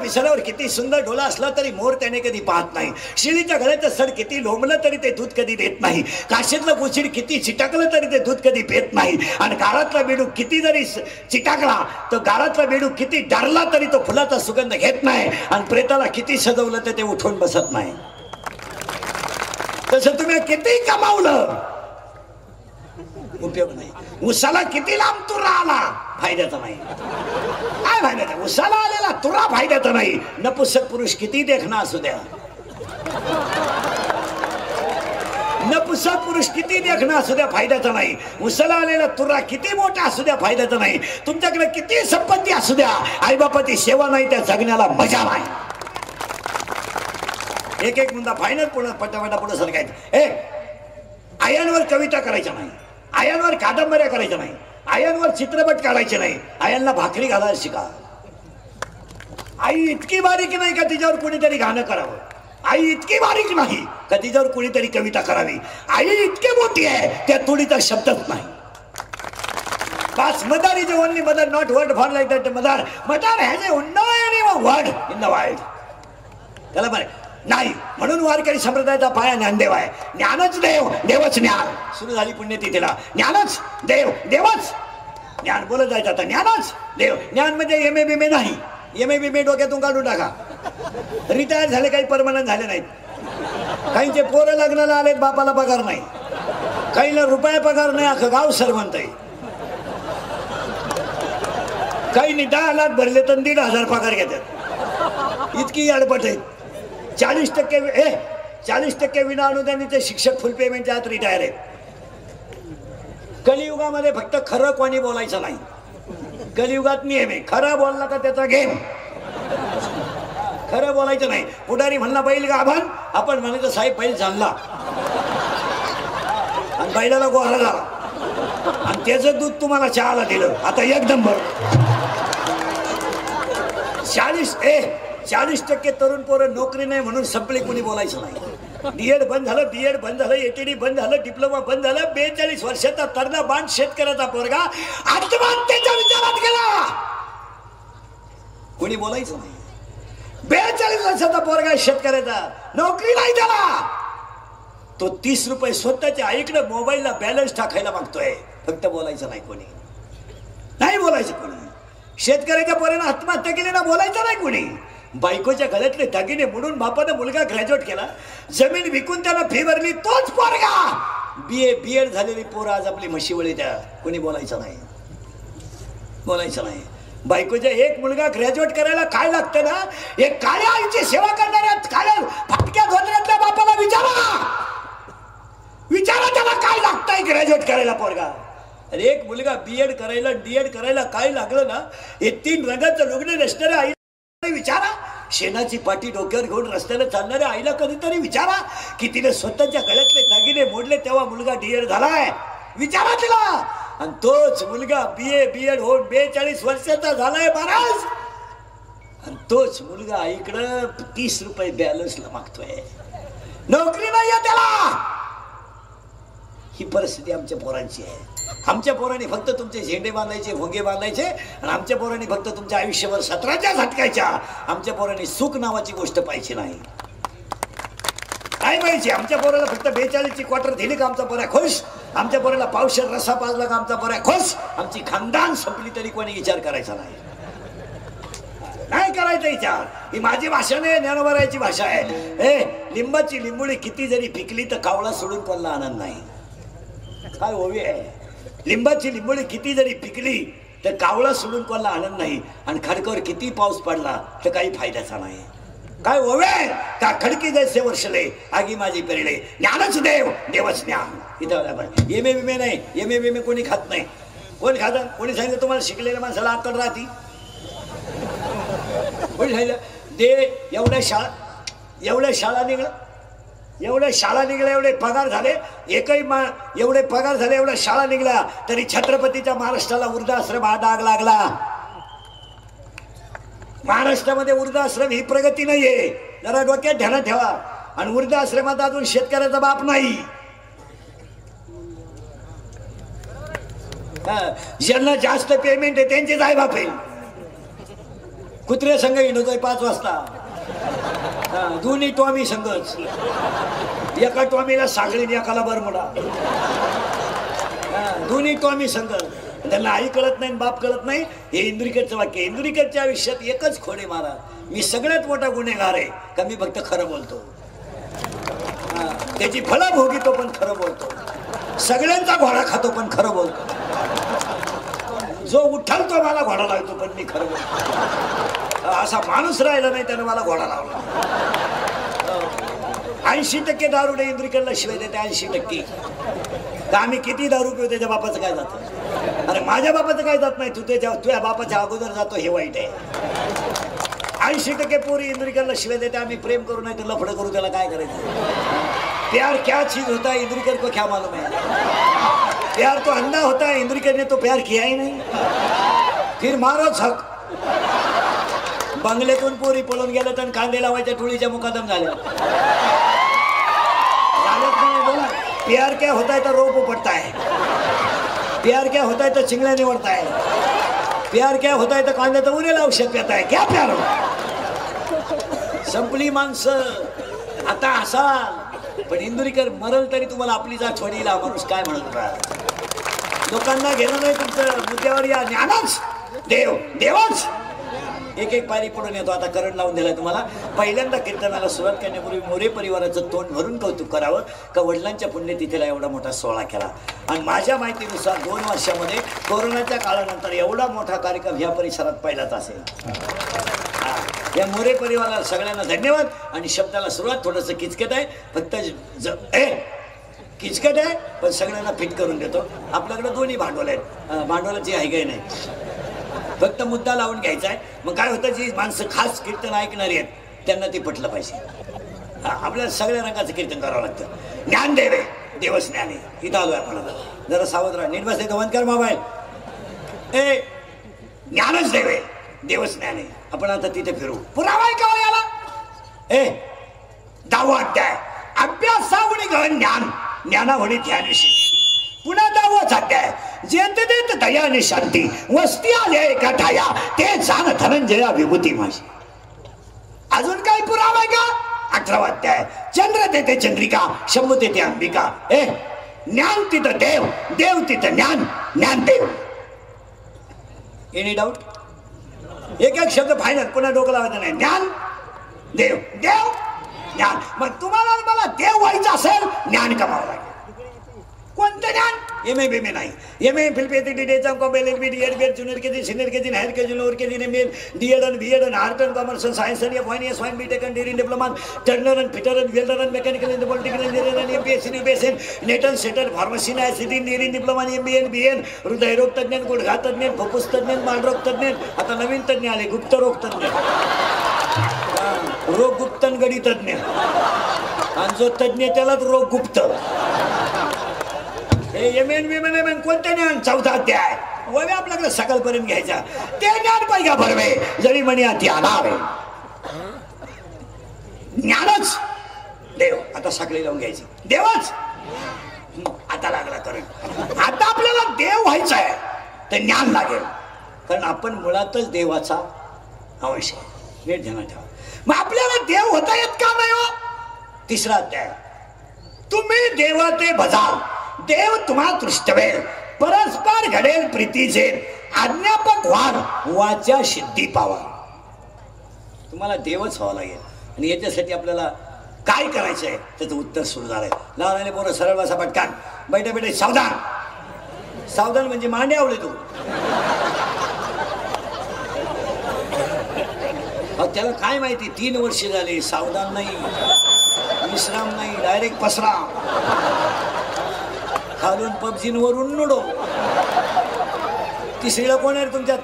पिसाऱ्यावर किती सुंदर डोला असला तरी मोर त्याने कधी पाहत नाही. शिळीच्या गळ्याचं सड किती लोंबलं तरी ते दूध कधी देत नाही. काशीतलं गुचिड किती चिटाकलं तरी ते दूध कधी पेत नाही. आणि गाळातला बेडूक किती जरी चिटाकला तर गाळातला बेडूक किती डरला तरी तो फुलाचा सुगंध घेत नाही. आणि प्रेताला किती सजवलं तर ते उठून बसत नाही. तसं तुम्ही किती कमावलं उपयोग नाही. उसाला किती लांब तुरा आला फायद्याचा नाही. काय फायद्याचा? उसाला आलेला तुरा फायद्याचा नाही. नपुसक पुरुष किती देखणा असू द्या, नपुसक पुरुष किती देखणा असू द्या फायद्याचा नाही. उसाला आलेला तुरा किती मोठा असू द्या फायद्याचा नाही. तुमच्याकडे किती संपत्ती असू द्या, आईबापाची सेवा नाही त्या जगण्याला मजा नाही. एक एक मुद्दा फायनल पुढे पटापटा पुढे सरकायचं. आयांवर कविता करायच्या नाही, आयांवर कादंबऱ्या करायच्या नाही, आयांवर चित्रपट काढायचे नाही. आयांना भाकरी घालायला शिका. आई इतकी बारीक नाही का तिच्यावर कोणीतरी गाणं करावं. आई इतकी बारीक नाही का तिच्यावर कोणीतरी कविता करावी. आई इतकी मोठी आहे त्या तोडीचा शब्दच नाही. बस मदार is only mother, not word for like that mother. Mother has A only word in the world. त्याला बरं नाही म्हणून वारकरी संप्रदायाचा पाया ज्ञानदेव आहे. ज्ञानच देव, देवच ज्ञान. सुरू झाली पुण्यतिथीला ज्ञानच देव, देवच ज्ञान बोलत जायचं. आता ज्ञानच देव. ज्ञान म्हणजे एम ए बिमे नाही. एम ए बिमे डोक्यातून काढून टाका. रिटायर झाले, काही परमनंट झाले नाहीत. काहींचे पोरं लग्नाला आलेत, बापाला पगार नाही. काहीला रुपया पगार नाही, अख्खं गाव श्रीमंत आहे. काहींनी 10 लाख भरले तर 1,500 पगार घेतात. इतकी अडपट आहे. 40% विना अनुदानित शिक्षक फुल पेमेंटच्या आत रिटायर आहेत. कलियुगामध्ये फक्त खरं कोणी बोलायचं नाही. कलियुगात नियम आहे, खरं बोलला का त्याचा गेम. खरं बोलायचं नाही. पुढारी म्हणला बैल गाभण, आपण म्हणायचं साहेब बैल जाणला आणि बैलाला गोहरा झाला आणि त्याचं दूध तुम्हाला चहाला दिलं. आता एकदम बरं. 40% तरुण पोरं नोकरी नाही म्हणून संपले, कोणी बोलायचं नाही. डीएड बंद झालं, बीएड बंद झालं, एटीडी बंद झालं, डिप्लोमा बंद झालं. 42 वर्षाचा तरणा बाण शेतकऱ्याचा पोरगा आत्महत्येच्या विचारात गेला, कोणी बोलायचं नाही. 42 वर्षाचा पोरगा शेतकऱ्याचा, नोकरी नाही त्याला. तो 30 रुपये स्वतःच्या आईकडे मोबाईलला बॅलन्स टाकायला मागतोय. फक्त बोलायचं नाही, कोणी नाही बोलायचं. कोणी शेतकऱ्याच्या पोरानं आत्महत्या केली ना, बोलायचं नाही कोणी. बायकोच्या गळ्यातले दागिने मोडून बापानं मुलगा ग्रॅज्युएट केला, जमीन विकून त्यानं फी भरली, तोच पोरगा बीएड झालेली पोरं आज आपली म्हशीवळी द्या, कोणी बोलायचं नाही. बोलायचं नाही. बायकोच्या एक मुलगा ग्रॅज्युएट करायला काय लागतं ना, एक काळ्या आईची सेवा करणाऱ्या काळ्या फाटक्या धोत्रातल्या बापाला विचारा त्याला काय लागतंय ग्रॅज्युएट करायला पोरगा. अरे एक मुलगा बीएड करायला डीएड करायला काय लागलं ना, हे 3 रंगाचं लुगडे नसणाऱ्या आईला विचारा. शेणाची पाटी डोक्यावर घेऊन रस्त्याला चालणाऱ्या आईला कधीतरी विचारा की तिने स्वतःच्या गळ्यातले दागिने मोडले तेव्हा मुलगा डीएड झालाय, विचारा तिला. आणि तोच मुलगा बीएड होऊन 42 वर्षाचा झालाय महाराज. आणि तोच मुलगा आईकडं 30 रुपये बॅलन्सला मागतोय, नोकरी नाहीये त्याला. ही परिस्थिती आमच्या पोरांची आहे. आमच्या पोरांनी फक्त तुमचे झेंडे बांधायचे, भोंगे बांधायचे आणि आमच्या पोरांनी फक्त तुमच्या आयुष्यावर 17च्या झटकायच्या. आमच्या पोरांनी सुख नावाची गोष्ट पाहिजे नाही. काय पाहिजे? आमच्या पोराला फक्त 42ची क्वार्टर दिली का आमचा पोरा खुश. आमच्या पोराला पावशेर रस्सा पाजला का आमचा पोरा खुश. आमची खानदान संपली तरी कोणी विचार करायचा नाही. नाही करायचा विचार. ही माझी भाषा नाही, ज्ञानोबारायची भाषा आहे. लिंबाची लिंबुळी किती जरी पिकली तर कावळा सोडून कोणाला आनंद नाही. काय ओवी आहे. लिंबाची लिंबोळी किती जरी पिकली तर कावळा सोडून कोणाला आनंद नाही. आणि खडकावर किती पाऊस पडला तर काही फायद्याचा नाही. काय ओवे का खडकी जैसे वर्षले आगी माझी पेरले. ज्ञानच देव, देवच ज्ञान. इथं एम ए बिमे नाही. एम ए बिमे कोणी खात नाही. कोण खातं? कोणी सांगितलं तुम्हाला शिकलेल्या माणसाला अक्कल राहती? कोणी सांगितलं? दे एवढ्या शाळा निघल्या, एवढे पगार झाले, एवढे पगार झाले, एवढ्या शाळा निघल्या तरी छत्रपतीच्या महाराष्ट्राला वृद्धाश्रम हा डाग लागला. महाराष्ट्रामध्ये वृद्धाश्रम ही प्रगती नाहीये, जरा डोक्यात ध्यानात ठेवा. आणि वृद्धाश्रमात अजून शेतकऱ्याचा बाप नाही. ज्यांना जास्त पेमेंट आहे त्यांचेच आई बाप आहे. कुत्र्या संघ हिंडतोय 5 वाजता. दोन्ही टॉमी संघच. एका टॉमीला सागळी एकाला बरमुडा. दोन्ही टॉमी संघ. त्यांना आई कळत नाही बाप कळत नाही. हे इंद्रिकरचं वाक्य. इंद्रिकरच्या आयुष्यात एकच खोडे मारा, मी सगळ्यात मोठा गुन्हेगार आहे का मी फक्त खरं बोलतो. त्याची फळं भोगितो पण खरं बोलतो. सगळ्यांचा घोडा खातो पण खरं बोलतो. जो उठल तो मला घोडा लावतो पण मी खरं बोलतो. असा माणूस राहिला नाही त्याने मला घोडा लावला. 80% दारुडे इंद्रिकरला शिवाय देते. 80% का आम्ही किती दारू पिऊ त्याच्या बापाचं काय जातं. अरे माझ्या बापाचं काय जात नाही. तू तुझ्या बापाच्या अगोदर जातो हे वाईट आहे. 80% पोरी इंद्रिकरला शिवाय देते. आम्ही प्रेम करू नाही तर लफडं करू, त्याला काय करायचं. प्यार क्या चीज होता है इंद्रिकर को क्या मालूम है. प्यार तो अंधा होता है, इंद्रिकर ने तो प्यार किया ही नहीं. फिर मारो झक. बंगल्यातून पोरी पळून गेल्या तर कांदे लावायच्या टोळीच्या मुकादम झाल्या. बोला प्यार क्या होता है तो रोप उपटता है. प्यार क्या होता है तो चिंगड्या निवडता है. प्यार क्या होता है तो कांद्याचं उन्हेला औषध पिता है. क्या प्यार संपली माणसं. आता असाल पण इंदुरीकर मरल तरी तुम्हाला आपली जात वडील हा माणूस काय म्हणत होता. लोकांना घेणं नाही तुमचं. मुद्द्यावर या. ज्ञानच देव देवच. एक एक पारी पडून येतो. आता करंट लावून दिलाय तुम्हाला. पहिल्यांदा कीर्तनाला सुरुवात करण्यापूर्वी मोरे परिवाराचं तोंड भरून कौतुक करावं का वडिलांच्या पुण्यतिथीला एवढा मोठा सोहळा केला. आणि माझ्या माहितीनुसार 2 वर्षामध्ये कोरोनाच्या काळानंतर एवढा मोठा कार्यक्रम ह्या परिसरात पहिलाच असेल. या मोरे परिवाराला सगळ्यांना धन्यवाद. आणि शब्दाला सुरुवात थोडंसं किचकट आहे फक्त किचकट आहे पण सगळ्यांना फिट करून देतो. आपल्याकडे दोन्ही भांडवल आहेत. भांडवलाची आहे काही नाही. फक्त मुद्दा लावून घ्यायचा आहे. मग काय होतं जी माणसं खास कीर्तन ऐकणारी आहेत त्यांना ते पटलं पाहिजे. आपल्याला सगळ्या रंगाचं कीर्तन करावं लागतं. ज्ञान देवे देवच ज्ञान आहे. इथं आलोय आपण. जरा सावध राहा. नीट बसले तर बंद कर मोबाईल. ज्ञानच देवे देवच ज्ञान आहे. आपण आता तिथे फिरू. पुरावा आहे का याला. 10वा अध्याय अभ्यासावणी गहन ज्ञान ज्ञानावणी ध्यानशी. पुन्हा 10वाच अध्याय जेत देत दया आणि शांती वस्ती आल्या एका ठाया ते जाण धनंजया विभूती माझी. अजून काही पुरावा आहे का. 18वा अध्याय चंद्र देते चंद्रिका शंभू देते अंबिका. ज्ञान तिथं देव देव तिथं ज्ञान ज्ञान देव. Any doubt. एक एक शब्द फायनल. पुन्हा डोकं लावायचं नाही. ज्ञान देव देव ज्ञान. मग तुम्हाला मला देव व्हायचं असेल ज्ञान कमावं लागेल. कोणतं ज्ञान. एमए बीमे नाही. एमए फिल्पेटी डेचा कॉम्बेल L B D Ed B Ed junior KG senior KG higher KG lower KG M L D Ed आणि बी एड आणि आर्ट अँड कॉमर्स आणि सायन्स आणि F Y S Y B Tech आणि dairy diploma turner आणि fitter आणि welder आणि mechanical आणि political engineer आणि एमपीएससी आणि बीएसएन नेट आणि सेटर फार्मसी आणि आयसीटी डेअरी डिप्लोमा आणि एमबीए आणि बीएन हृदयरोग तज्ञ गुडघा तज्ञ फुफ्फुस तज्ञ मानरोग तज्ञ. आता नवीन तज्ञ आले गुप्त रोग तज्ञ. रोग गुप्तन गडी तज्ञ आणि जो तज्ञ त्यालाच रोग गुप्त. एम कोणत्या ज्ञान. 4था अध्याय वय आपल्याकडे सकाळपर्यंत घ्यायचा. ते ज्ञान पाहिजे भरवे जरी म्हणे अति अनावे. ज्ञानच देव. आता साखळी लावून घ्यायची. देवच आता लागला करंट. आता आपल्याला देव व्हायचं आहे ते ज्ञान लागेल कारण आपण मुळातच देवाचा अंश आहे. नीट ध्यानात ठेवा. मग आपल्याला देव होता येत का नाही हो. 3रा अध्याय तुम्ही देवाचे भजा देव तुम्हा दृष्टवेल परस्पर घडेल प्रीतीचे आज्ञापक व्हान वाचा सिद्धी पावा. तुम्हाला देवच व्हावं लागेल. आणि याच्यासाठी आपल्याला काय करायचंय त्याचं उत्तर सुरू झालंय. लहान पोरं सरळ बसा पटकान. बैठे बैठे सावधान. सावधान म्हणजे मांडे आवडे तू. त्याला काय माहिती 3 वर्ष झाले. सावधान नाही विश्राम नाही डायरेक्ट पसरा. खालून पबजीन वरून नुडो. 3रीला कोण आहे तुमच्यात.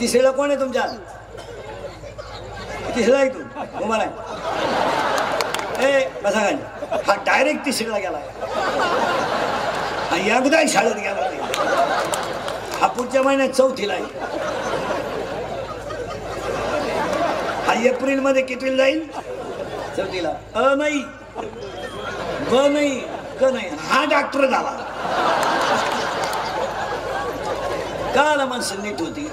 3रीला कोण आहे तुमच्यात. 3रीला आहे तू तुम्हाला. बसा खाली. हा डायरेक्ट 3रीला गेला. एकदा शाळेत गेला. हा पुढच्या महिन्यात 4थीला आहे. हा एप्रिल मध्ये कितीला जाईल. 4थीला. नाही ब नाही क नाही. हा डॉक्टर झाला. काल माणसं नीट होती.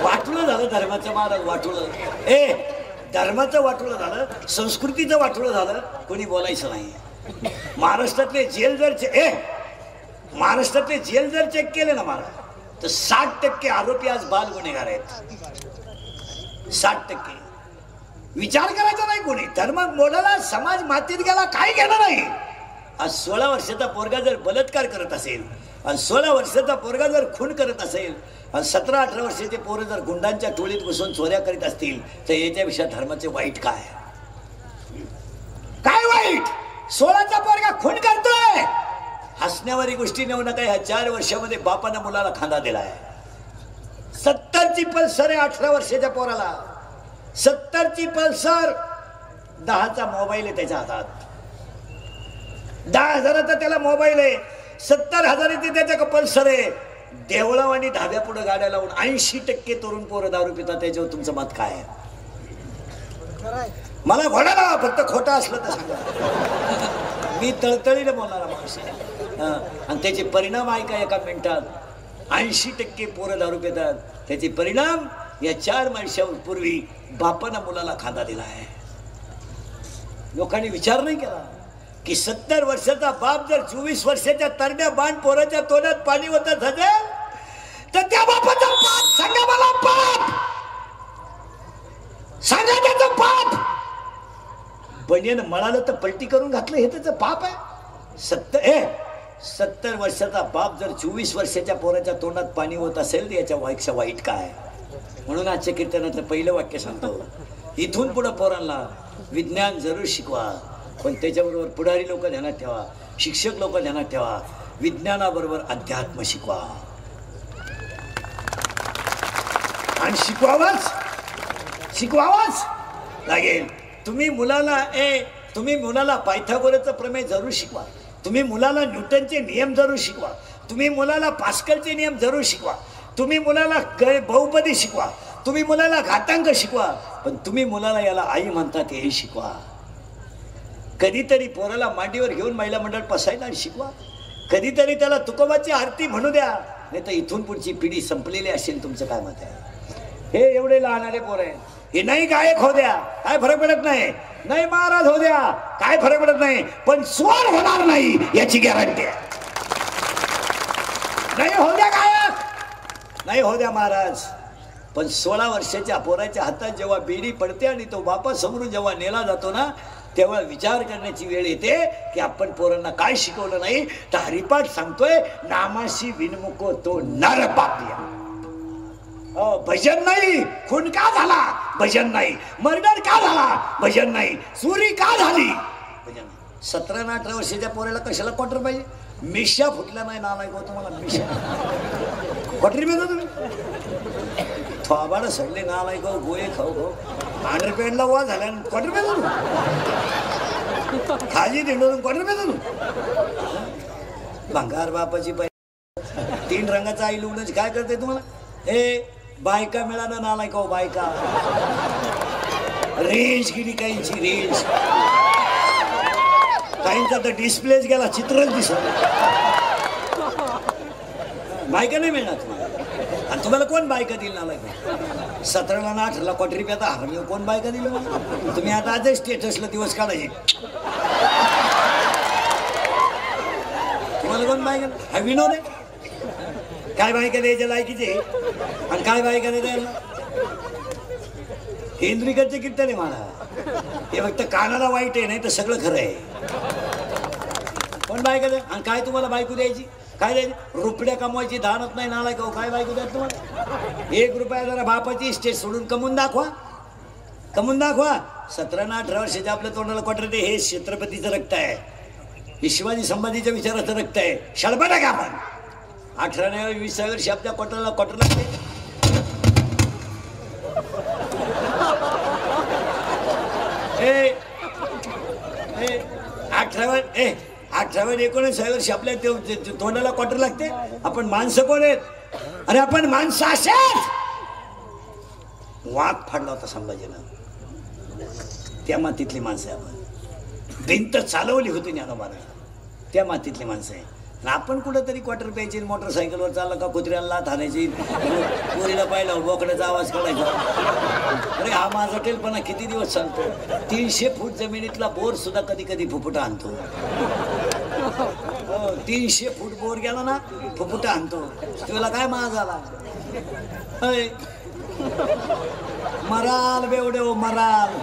वाटुळं झालं धर्माचं महाराज, वाटुळं. धर्माचं वाटुळं झालं, संस्कृतीचं वाटुळं झालं, कोणी बोलायचं नाही. महाराष्ट्रातले जेल जर चेक केले ना महाराज, तर 60% आरोपी आज बाल गुन्हेगार आहेत. 60%. विचार करायचा नाही कोणी. धर्म मोडाला, समाज मातीत गेला, काही घेणं नाही. आज 16 वर्षाचा पोरगा जर बलात्कार करत असेल, आणि 16 वर्षाचा पोरगा जर खून करत असेल, आणि 17-18 वर्षाचे पोरं जर गुंडांच्या टोळीत बसून चोऱ्या करीत असतील, तर याच्यापेक्षा धर्माचे वाईट काय? काय वाईट? 16चा पोरगा खून करतोय, हसण्यावारी गोष्टी नेऊ नका. ह्या 4 वर्षामध्ये बापानं मुलाला खांदा दिलाय. 70ची पल्सर आहे 18 वर्षाच्या पोराला. 70ची पल्सर, 10चा मोबाईल आहे त्याच्या हातात. 10,000चा त्याला मोबाईल आहे. 70,000ची त्याच्या पल्सर आहे. देवळाव आणि धाब्या पुढे गाड्या लावून 80% तरुण पोरं दारू पितात. त्याच्यावर तुमचं मत काय आहे? मला घोडा लावा, फक्त खोटं असलं तर सांगा. मी तळतळीने बोलणारा माणूस आहे. आणि त्याचे परिणाम ऐका एका मिनिटात. 80% पोरं दारू पितात. त्याचे परिणाम या 4 वर्षांपूर्वी बापानं मुलाला खांदा दिला आहे. लोकांनी विचार नाही केला की 70 वर्षाचा बाप जर 24 वर्षाच्या तरण्या बाण पोराच्या तोंडात पाणी होतच असेल, तर त्या बापाचा पाप सांगा मला. पाप सांगा, त्याचं पाप. बनियन मळालं तर पलटी करून घातलं, हे त्याचं पाप आहे. 70 वर्षाचा बाप जर 24 वर्षाच्या पोराच्या तोंडात पाणी होत असेल, तर याच्या वाईटचा वाईट काय? म्हणून आजच्या कीर्तनातलं पहिलं वाक्य सांगतो, इथून पुढे पोरांना विज्ञान जरूर शिकवा, पण त्याच्याबरोबर पुढारी लोक ध्यानात ठेवा, शिक्षक लोक ध्यानात ठेवा, विज्ञानाबरोबर अध्यात्म शिकवा. आणि शिकवावाच लागेल. तुम्ही मुलाला पायथागोरसचं प्रमेय जरूर शिकवा. तुम्ही मुलाला न्यूटनचे नियम जरूर शिकवा. तुम्ही मुलाला पास्कलचे नियम जरूर शिकवा. तुम्ही मुलाला बहुपदी शिकवा. तुम्ही मुलाला घातांक शिकवा. पण तुम्ही मुलाला याला आई म्हणतात हे शिकवा. कधीतरी पोराला मांडीवर घेऊन महिला मंडळ पसायला शिकवा. कधीतरी त्याला तुकोबाची आरती म्हणू द्या. नाही तर इथून पुढची पिढी संपलेली असेल. तुमचं काय मत आहे? हे एवढे लहान पोर आहे, हे नाही गायक हो द्या, काय फरक पडत नाही. नाही महाराज हो द्या, काय फरक पडत नाही. पण स्वर होणार नाही याची गॅरंटी आहे. नाही हो द्या गायक, नाही हो द्या महाराज. पण 16 वर्षाच्या पोराच्या हातात जेव्हा बेडी पडते आणि तो बापासमोरून जेव्हा नेला जातो ना, तेव्हा विचार करण्याची वेळ येते की आपण पोरांना काय शिकवलं नाही. तर हरिपाठ सांगतोय, नामाशी विनमुको तो नर पापिया. भजन नाही. खून का झाला? भजन नाही. मर्डर का झाला? भजन नाही. चोरी का झाली? भजन. 17 आणि 18 वर्षाच्या पोराला कशाला क्वार्टर पाहिजे? मिशा फुटला नाही ना, नाही तुम्हाला मिशा क्वार्टर मिळतो तुम्ही. थोबाड सडले ना, नाही गोळे खाऊ अंडरपॅन्टला वा झाला क्वार्टर मिळतो. खाली दिंडून क्वार्टर मिळतो. भंगार बापाची 3 रंगाचा आई लुगण्याची काय करते तुम्हाला? बायका मिळालं ना, नाही बायका. रेंज गेली काहींची, रेंज. काहींचा तर डिस्प्लेच गेला, चित्रच दिसत. बायका नाही मिळणार तुम्हाला. आणि तुम्हाला कोण बायका दिली ना? 17ला आणि 18ला क्वार्टरी पेता हरली, कोण बायका दिली मला? तुम्ही आता आजच स्टेटसला दिवस काढायचे. तुम्हाला कोण बायका? हा विनोद आहे. काय बायका द्यायच्या लायकीचे आणि काय बायका नाही द्यायला. हे इंद्रिकरचे कीर्तन आहे मला. हे फक्त कानाला वाईट आहे, नाही तर सगळं खरं आहे. कोण बायका द्या? आणि काय तुम्हाला बायको द्यायची? काय द्यायची? रुपड्या कमवायची धानत नाही नालाय का? काय बायको द्या तुम्हाला? 1 रुपया जरा बापाची इस्टेट सोडून कमवून दाखवा. 17 आणि 18 वर्षाच्या आपल्या तोंडाला क्वार्टर दे. हे छत्रपतीचं रक्त आहे, हे शिवाजी संभाजीच्या विचाराचं रक्त आहे. शळबटा का आपण? 18व्या 20व्या वर्षी आपल्या क्वार्टरला लागते. 18व्या 19व्या वर्षी आपल्या तोंडाला क्वार्टर लागते. आपण माणसं कोण आहेत? अरे आपण माणसं असेच. वाघ फाडला होता संभाजीनं, त्या मातीतली माणसं आहे आपण. भिंत चालवली होती ज्ञानोबानं, त्या मातीतली माणसं आहे. आपण कुठंतरी क्वार्टर प्यायची, मोटरसायकलवर चालला का कुत्र्याला लाथ आणायची, पोरीला पाहिलं बोकड्याचा आवाज काढायचा. अरे हा माझा टेलपणा किती दिवस चालतो. 300 फूट जमिनीतला बोर सुद्धा कधी कधी फुफुटा आणतो. 300 फूट बोर गेला ना फुफुटा आणतो. तुला काय माज आला मराल बेवडे हो मराल.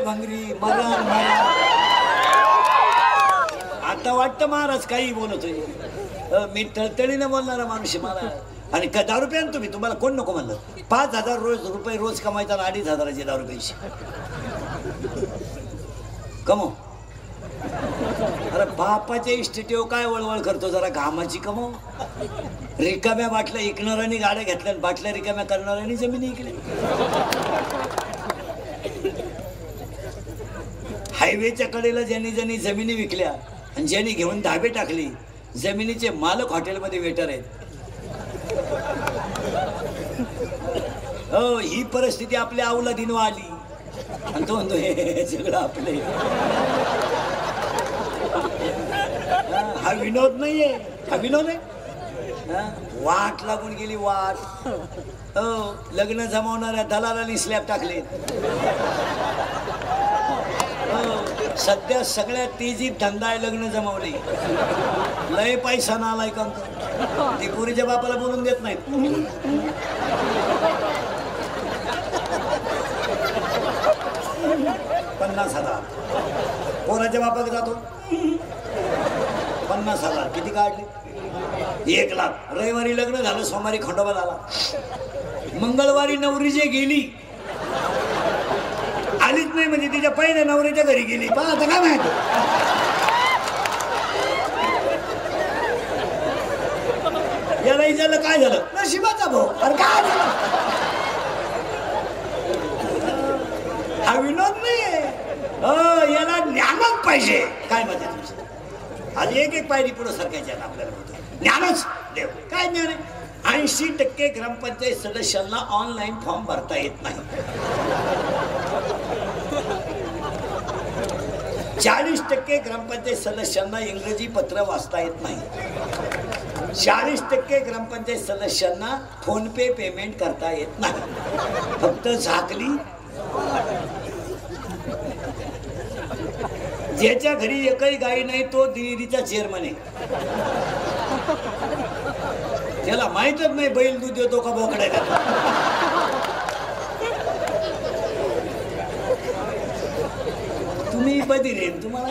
भंगरी moral moral. आता वाटतं महाराज काही बोलतोय. मी तळतळीनं बोलणारा माणूस मला. आणि 10 रुपये तुम्ही, तुम्हाला कोण नको म्हणलं. 5,000 रुपये रोज कमायचा, 2,500चे 10 रुपयाची कमव. अरे बापाच्या इस्टेटीवर काय वळवळ करतो, जरा घामाची कमव. रिकाम्या बाटल्या इकणाऱ्यांनी गाड्या घेतल्या, बाटल्या रिकाम्या करणाऱ्यांनी जमिनी इकल्या. हायवेच्या कडेला ज्यांनी ज्यांनी जमिनी विकल्या आणि ज्यांनी घेऊन धाबे टाकली, जमिनीचे मालक हॉटेलमध्ये वेटर आहेत. हो, ही परिस्थिती आपल्या अवलादीनं आली. आणि तो म्हणतो हे सगळं आपले. हा विनोद नाहीये, हा विनोद आहे. वाट लागून गेली वाट. हो, लग्न जमवणाऱ्या दलालांनी स्लॅब टाकले. सध्या सगळ्यात तेजीत धंदा आहे लग्न जमवली. लय पैसा नालाय का ते पुरीच्या बापाला बोलून देत नाहीत. 50,000 पोराच्या बापाकडे जातो. 50,000 किती काढले? 1 लाख. रविवारी लग्न झालं, सोमवारी खंडोबा झाला, मंगळवारी नवरी जे गेली आलीच नाही, म्हणजे तिच्या पहिल्या नवरीच्या घरी गेली. पण आता काय माहिती याला विचारलं काय झालं, नशिबाचा भाऊ. अरे काय झालं, हा विनोद नाहीये. याला ज्ञानच पाहिजे. काय मत आहे तुमचं? आज एक पायरी पुढे सरकायची आपल्याला होतं. ज्ञानच देव. काय ज्ञान आहे? 80% ग्रामपंचायत सदस्यांना ऑनलाईन फॉर्म भरता येत नाही. 40% ग्रामपंचायत सदस्यांना इंग्रजी पत्र वाचता येत नाही. 40% ग्रामपंचायत सदस्यांना फोन पे पेमेंट करता येत नाही. फक्त झाकली. ज्याच्या घरी एकही गाई नाही तो डेअरीचा चेअरमन आहे. त्याला माहितच नाही बैल दूध देतो का बोकडा देतो. तुम्ही बधी रे, तुम्हाला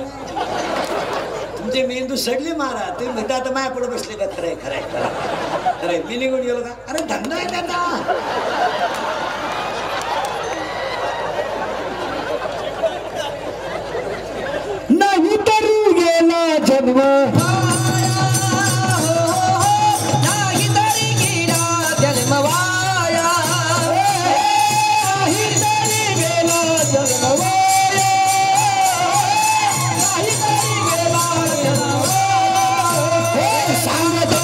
तुमचे मेंदू सडले मारा. तुम्ही म्हणता आता माया पुढे बसले का? खरंय खरंय खरंय. मी निघून गेलो का? अरे धंदा आहे त्याचा. नाही तरी गेला जन्म, नाही तरी गेला जन्म वाया, नाही तरी गेला जन्म वाया, नाही तरी गेला जन्म वाया. सांगतो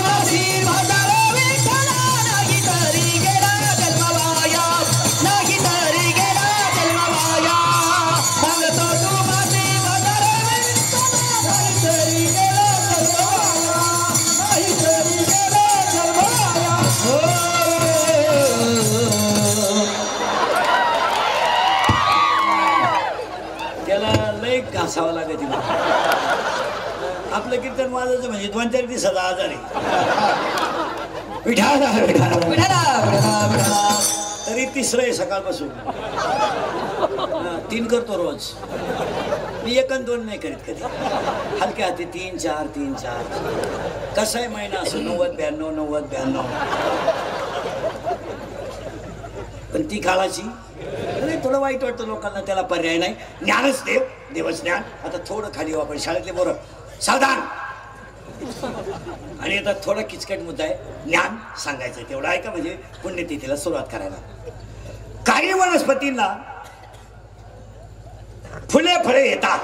माझी म्हातारा विठ्ठला, नाही तरी गेला जन्म वाया, नाही तरी गेला जन्म वाया. सांगतो तू माझी म्हातारा विठ्ठला, नाही तरी गेला जन्म वाया, नाही तरी गेला जन्म वाया. त्याला लय घासावं लागत. आपलं कीर्तन वाजायचं म्हणजे 2-4 दिवसाचा आजार आहे. विठाला विठाला विठ्ठला, विठ्ठला, विठ्ठला. तरी 3रं आहे सकाळपासून. 3 करतो रोज. मी 1 आणि 2 नाही करीत कधी. हलक्या हाती 3-4 3-4. कसा आहे महिना असं 90-92 90-92. पण ती काळाची नाही. थोडं वाईट वाटतं लोकांना, त्याला पर्याय नाही. ज्ञानच देव, देवच ज्ञान. आता थोडं खाली येऊ आपण. शाळेतले पोरं सावधान. आणि आता थोडा किचकट मुद्दा आहे. ज्ञान सांगायचं तेवढं ऐका, म्हणजे पुण्यतिथीला सुरुवात करायला. काही वनस्पतींना फुले फळे येतात,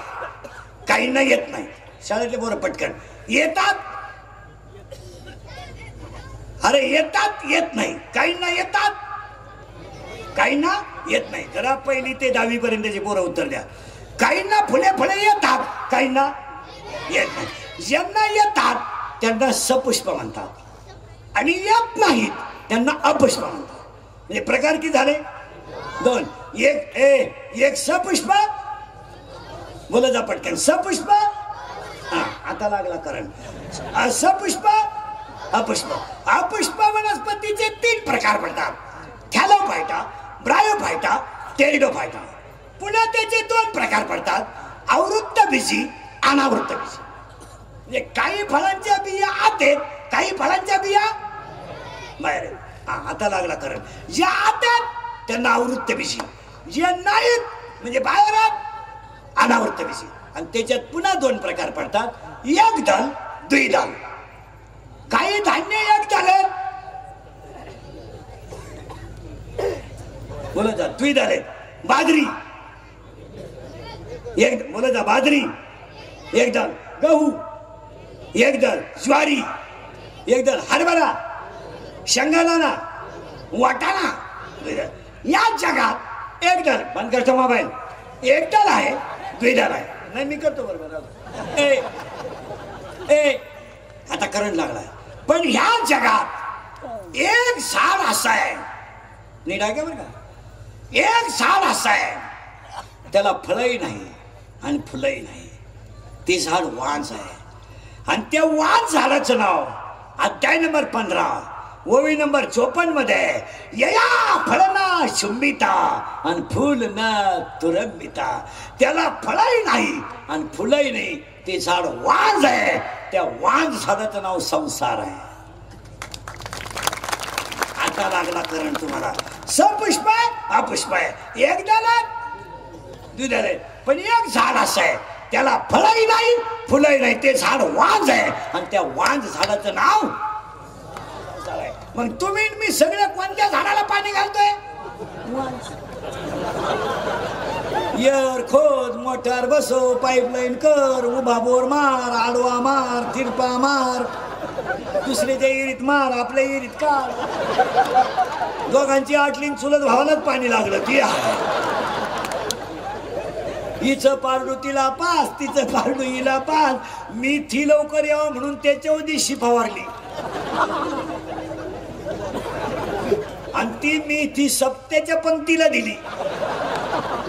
काहींना येत नाही. शाळेतले पोरं पटकन येतात. अरे येतात येत नाही. काहींना येतात, काहींना येत नाही. जरा 1ली ते 10वी पर्यंतचे पोरं उत्तर द्या. काहींना फुले फळे येतात, काहींना येत नाही. ज्यांना येतात त्यांना सपुष्प म्हणतात आणि येत नाहीत त्यांना अपुष्प म्हणतात. म्हणजे प्रकार किती झाले? दोन. एक सपुष्प, बोला जा पटकन. सपुष्प, हा आता लागला करंट. असपुष्प, अपुष्प. अपुष्प वनस्पतीचे 3 प्रकार पडतात: थॅलोफायटा, ब्रायोफायटा, टेरिडोफायटा. पुन्हा त्याचे 2 प्रकार पडतात: आवृत्तबीजी, अनावृत्तबीजी. म्हणजे काही फळांच्या बिया आत आहेत, काही फळांच्या बिया बाहेर आहेत. हा आता लागला करंट. ज्या आत आहेत त्यांना आवृत्तबीजी, जे नाहीत म्हणजे बाहेर आहेत अनावृत्तबीजी. आणि त्याच्यात पुन्हा 2 प्रकार पडतात: एकदल, द्विदल. काही धान्य एकदल आहेत, बोला जा द्विदल आहेत. बाजरी एक, बोला जा बाजरी एकदल, गहू एकदल, ज्वारी एकदल, हरभरा, शेंगदाणा, वाटाणा. या जगात एकदल, बंद करतो मोबाईल, एकदल आहे, द्विदल आहे. नाही मी करतो बरोबर. आता करंट लागलाय. पण ह्या जगात एक झाड असं आहे, नीट आहे का बरं का, एक झाड असं आहे त्याला फळही नाही आणि फुलंही नाही. ते झाड वांज आहे. आणि त्या वांज झाडाचं नाव अध्याय नंबर 15 ओवी नंबर 54 मध्ये यया फळना शुंबिता आणि फुल न तुरंबिता. त्याला फळही नाही आणि फुलही नाही. ते झाड वांज आहे. त्या वांज झाडाचं नाव संसार आहे. आता लागला करंट तुम्हाला. सपुष्प आहे, अपुष्प आहे, एकदल द्विदल आहे. पण एक झाड असं आहे त्याला फळही नाही फुलही नाही. ते झाड वांज आहे आणि त्या वांज झाडाचं नाव. मग तुम्ही मी सगळ्या कोणत्या झाडाला पाणी घालतोय? यर खोद, मोटार बसव, पाईपलाईन कर, उभा बोर मार, आडवा मार, तिरपा मार, दुसऱ्याच्या इरीत मार, आपल्या इरीत काढ. दोघांची आटलीन चुलत भावालाच पाणी लागलं. ती हिचं पारडू तिला पास, तिचं पारडू हिला पास. मी ती लवकर यावं म्हणून त्याच्या दिवशी फवारली आणि मी ती सप्त्याच्या पंक्तीला दिली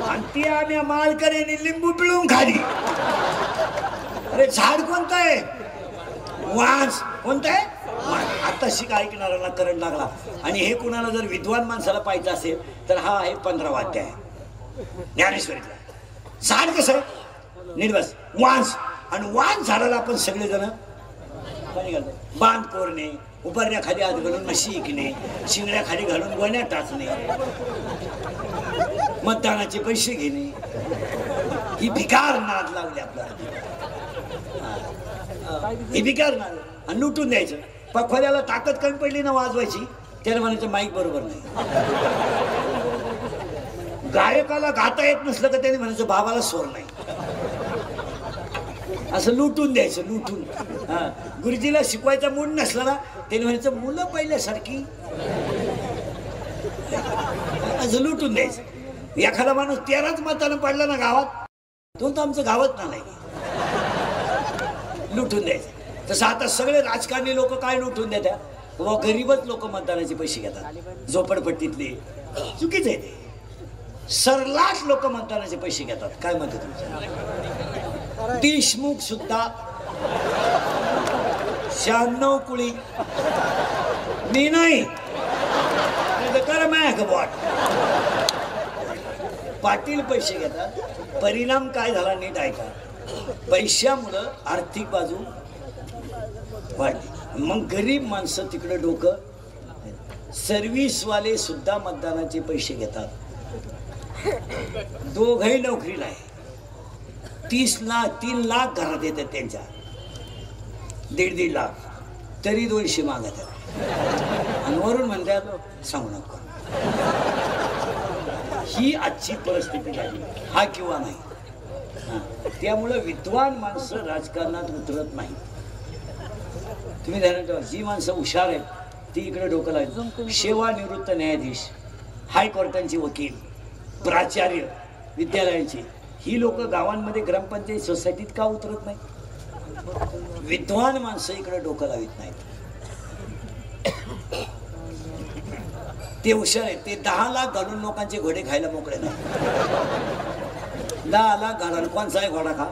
आणि ती आम्ही मालकऱ्याने लिंबू पिळून खाली. अरे झाड कोणतं आहे? वांस. कोणतं आहे? आता शिका ऐकणाऱ्याला करंट लागला. आणि हे कुणाला जर विद्वान माणसाला पाहिजे असेल तर हा आहे 15वा अध्याय ज्ञानेश्वरीतला. झाड कसं आहे? निर्वस वांस. आणि वांस झाडाला आपण सगळेजण पाणी घालतो. बांध कोरणे, उभारण्या खाली हात घालून म्हशी इकणे, शिंगड्या खाली घालून गोण्या टाचणे, मतदानाचे पैसे घेणे, ही भिकार नाद लागली आपल्याला. ही भिकार नाद आणि लुटून द्यायचं. पखवाद्याला ताकद कमी पडली ना वाजवायची, त्याला म्हणायचं माईक बरोबर नाही. गायकाला गाता येत नसलं का त्याने म्हणायचं बाबाला स्वर नाही. असं लुटून द्यायचं, लुटून. हा गुरुजीला शिकवायचा मूड नसला ना त्याने म्हणायचं मुलं पहिल्यासारखी, असं लुटून द्यायचं. एखादा माणूस 13च मतानं पडला ना गावात, तो तर आमचं गावात नाही, लुटून द्यायचं. तसं आता सगळे राजकारणी लोक काय लुटून देतात? व गरीबच लोक मतदानाचे पैसे घेतात, झोपडपट्टीतले. चुकीच आहे ते. सरलाट लोक मतदानाचे पैसे घेतात. काय म्हणते तुमचं? देशमुख सुद्धा 96 कुळी मी नाही कर बॉट. पाटील पैसे घेतात. परिणाम काय झाला नीट ऐका. पैशामुळं आर्थिक बाजू वाढली. मग गरीब माणसं तिकडे डोकं. सर्व्हिसवाले सुद्धा मतदानाचे पैसे घेतात. दोघही नोकरीला आहे. 30 लाख 3 लाख घरात येतात त्यांच्या, 1.5 लाख तरी 200 मागतात आणि वरून म्हणतात सांगू नका. ही आजची परिस्थिती झाली. हा किंवा नाही. त्यामुळे विद्वान माणसं राजकारणात उतरत नाही. तुम्ही ध्यानात ठेवा. जी माणसं हुशार आहेत ती इकडे डोकं लावतात. सेवानिवृत्त न्यायाधीश, हायकोर्टांचे वकील, प्राचार्य विद्यालयाचे, ही लोक गावांमध्ये ग्रामपंचायत सोसायटीत का उतरत नाही? विद्वान माणसं इकडे डोकं लावित नाहीत. ते हुशार आहे. ते 10 लाख घालून लोकांचे घोडे खायला मोकळे नाही. 10 लाख घालाल कोणचा आहे घोडा खा.